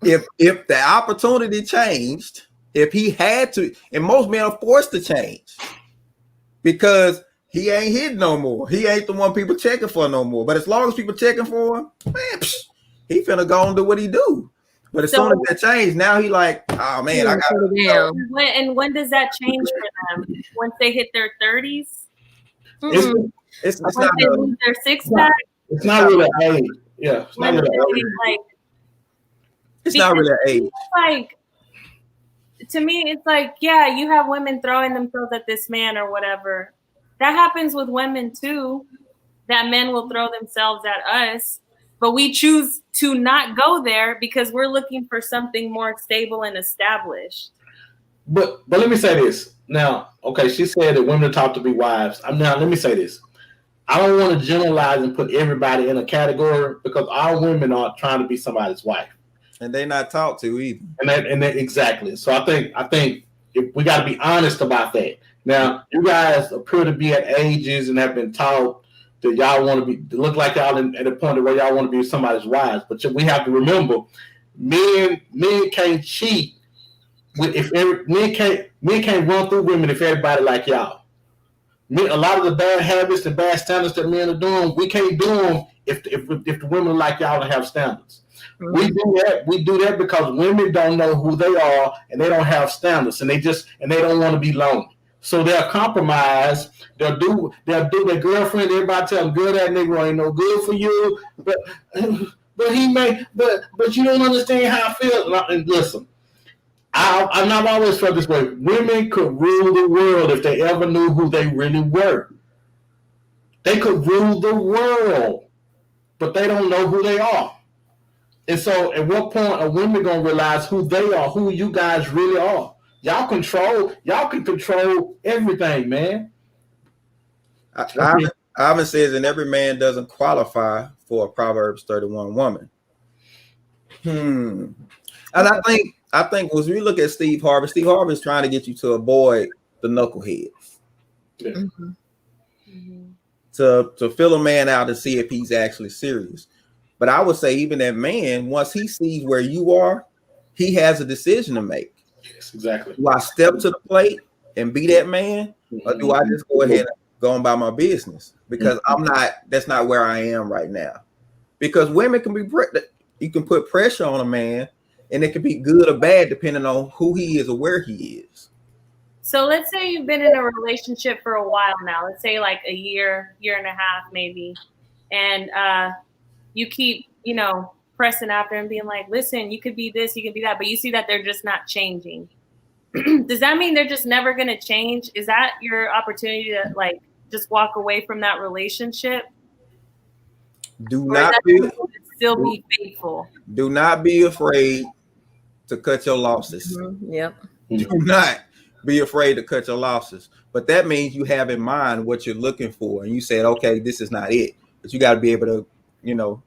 If the opportunity changed, if he had to, and most men are forced to change because he ain't hitting no more. He ain't the one people checking for no more. But as long as people checking for him, man, he finna go and do what he do. But as soon as that changed, now he like, oh man, I got to down. When does that change for them? Once they hit their 30s? It's not they lose their six pack. It's not really age. Yeah, it's not really age. It's not really age. Like, to me, it's like, yeah, you have women throwing themselves at this man or whatever. That happens with women too. That men will throw themselves at us, but we choose to not go there because we're looking for something more stable and established. But let me say this. Now, okay, she said that women are taught to be wives. Now, let me say this. I don't want to generalize and put everybody in a category because all women are trying to be somebody's wife. And they're not taught to either. And that exactly. So I think if we got to be honest about that. Now, you guys appear to be at ages and have been taught that y'all want to look like y'all at a point where y'all want to be somebody's wives. But we have to remember, men can't cheat. Men can't run through women if everybody like y'all. A lot of the bad habits and bad standards that men are doing, we can't do them if the women like y'all to have standards. Mm-hmm. We do that because women don't know who they are and they don't have standards and they don't want to be lonely. So they'll compromise. They'll do their girlfriend. Everybody tell them, "Girl, that nigga ain't no good for you." But he may. But you don't understand how I feel. And listen, I've always felt this way. Women could rule the world if they ever knew who they really were. They could rule the world, but they don't know who they are. And so, at what point are women gonna realize who they are, who you guys really are? Y'all can control everything, man. Ivan says, and every man doesn't qualify for a Proverbs 31 woman. And I think as we look at Steve Harvey is trying to get you to avoid the knuckleheads. Yeah. Mm-hmm. To fill a man out and see if he's actually serious. But I would say even that man, once he sees where you are, he has a decision to make. Yes, exactly. Do I step to the plate and be that man, or do I just go ahead and go on by my business? Because that's not where I am right now. Because women can you can put pressure on a man, and it can be good or bad depending on who he is or where he is. So let's say you've been in a relationship for a while now. Let's say like a year and a half maybe, and you keep, pressing after and being like, listen, you could be this, you could be that, but you see that they're just not changing. Does that mean they're just never going to change? Is that your opportunity to like just walk away from that relationship? Do not be faithful. Do not be afraid to cut your losses. Mm-hmm. Yep. Do not be afraid to cut your losses. But that means you have in mind what you're looking for, and you said, okay, this is not it. But you got to be able to,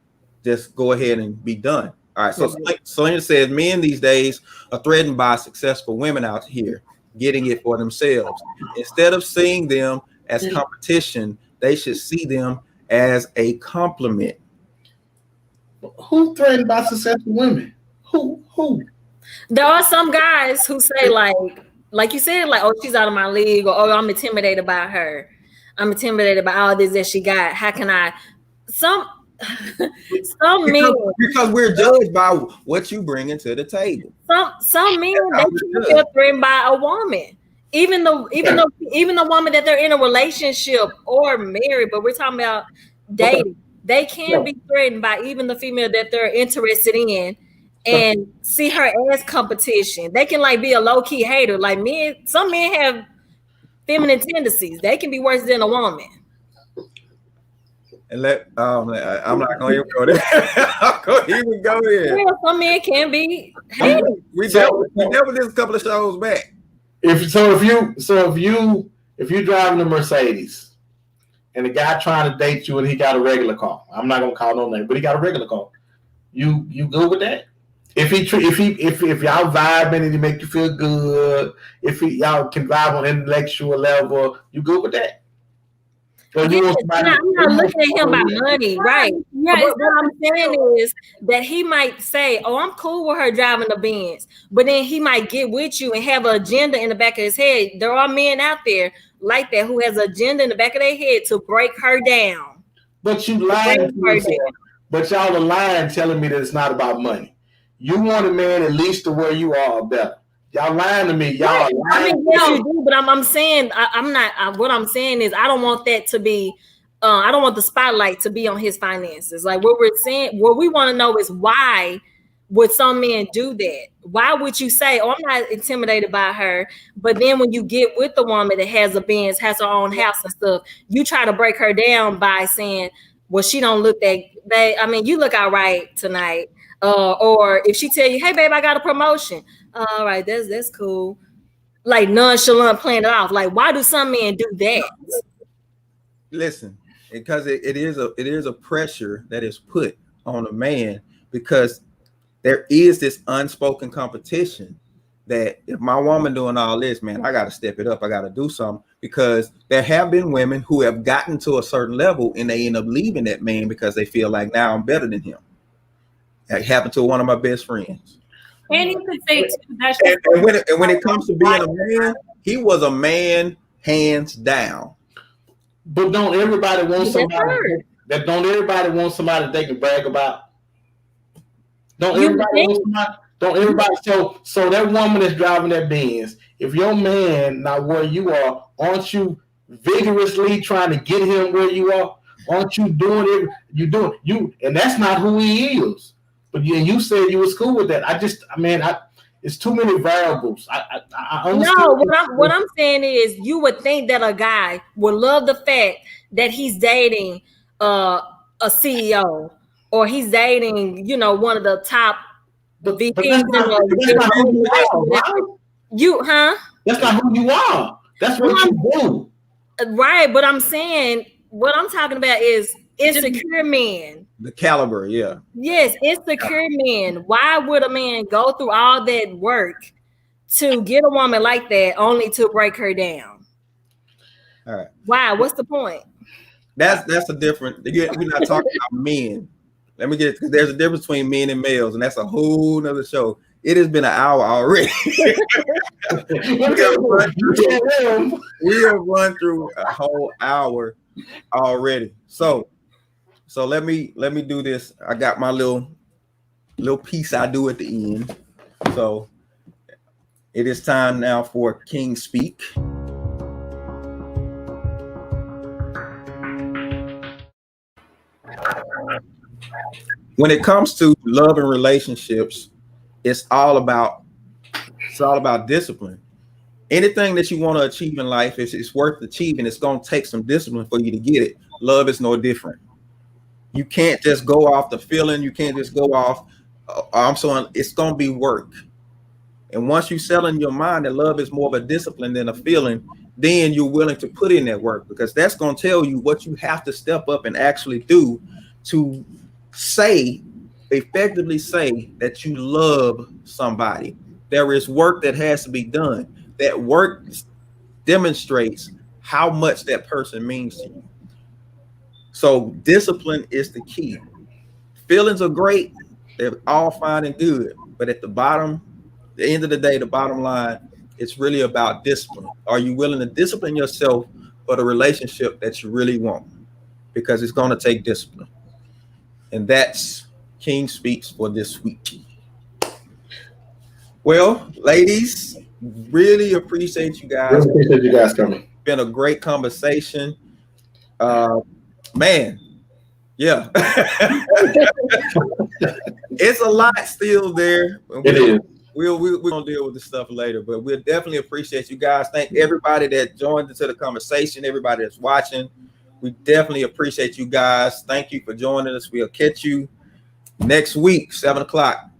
just go ahead and be done. All right. So Selena says men these days are threatened by successful women out here getting it for themselves. Instead of seeing them as competition, they should see them as a compliment. Who threatened by successful women? Who? There are some guys who say like you said, like, oh, she's out of my league, or oh, I'm intimidated by her. I'm intimidated by all this that she got. How can I? Some men, because we're judged by what you bring into the table. Some men, they can feel threatened by a woman, even the woman that they're in a relationship or married. But we're talking about dating. They can be threatened by even the female that they're interested in, and see her as competition. They can like be a low key hater. Like men, some men have feminine tendencies. They can be worse than a woman. And I'm not going to even go there. I'm going to even go there. Yeah, some men can be. We dealt with this a couple of shows back. If you driving a Mercedes and the guy trying to date you and he got a regular car, I'm not gonna call no name, but he got a regular car. You good with that? If y'all vibing and he make you feel good, y'all can vibe on an intellectual level, you good with that? I'm not looking at him by money, right? Yeah, what I'm saying is that he might say, "Oh, I'm cool with her driving the Benz," but then he might get with you and have an agenda in the back of his head. There are men out there like that who has an agenda in the back of their head to break her down. But you lying to me, but y'all are lying, telling me that it's not about money. You want a man at least to where you are better. Y'all lying to me. Y'all lying. I mean, yes, you do, but I'm saying I'm not. What I'm saying is I don't want that to be. I don't want the spotlight to be on his finances. Like what we're saying, what we want to know is why would some men do that? Why would you say, "Oh, I'm not intimidated by her," but then when you get with the woman that has a Benz, has her own house and stuff, you try to break her down by saying, "Well, she don't look that. I mean, you look all right tonight." Or if she tell you, "Hey, babe, I got a promotion." All right, that's cool. Like nonchalant playing it off. Like, why do some men do that? Listen, because it is a pressure that is put on a man, because there is this unspoken competition that if my woman doing all this, man, I got to step it up. I got to do something, because there have been women who have gotten to a certain level and they end up leaving that man because they feel like now I'm better than him. That happened to one of my best friends. And you could say too, that's and when it comes to being a man, he was a man hands down. But don't everybody want somebody that they can brag about? Don't everybody so that woman that's driving that Benz, if your man not where you are, aren't you vigorously trying to get him where you are? Aren't you doing it? And that's not who he is. But you said you was cool with that. It's too many variables. I understand. No, what I'm saying is you would think that a guy would love the fact that he's dating a CEO, or he's dating, one of the top VPs. That's not who you are. That's what you do. Right, but I'm saying what I'm talking about is insecure men. The caliber, yeah. Yes, insecure men. Why would a man go through all that work to get a woman like that only to break her down? All right. Why? What's the point? That's a different. We're not talking about men. Let me get it, because there's a difference between men and males, and that's a whole nother show. It has been an hour already. We have run through a whole hour already. So let me do this. I got my little piece I do at the end. So it is time now for King Speak. When it comes to love and relationships, it's all about discipline. Anything that you want to achieve in life, if it's worth achieving, it's going to take some discipline for you to get it. Love is no different. You can't just go off the feeling. You can't just go off. It's going to be work. And once you settle in your mind that love is more of a discipline than a feeling, then you're willing to put in that work, because that's going to tell you what you have to step up and actually do to effectively say that you love somebody. There is work that has to be done. That work demonstrates how much that person means to you. So discipline is the key. Feelings are great. They're all fine and good. But at the end of the day, the bottom line, it's really about discipline. Are you willing to discipline yourself for the relationship that you really want? Because it's going to take discipline. And that's King Speaks for this week. Well, ladies, really appreciate you guys. Really appreciate you guys coming. Been a great conversation. Man, yeah. It's a lot still there. It is. We're going to deal with this stuff later, but we'll definitely appreciate you guys. Thank everybody that joined into the conversation, everybody that's watching. We definitely appreciate you guys. Thank you for joining us. We'll catch you next week, 7 o'clock.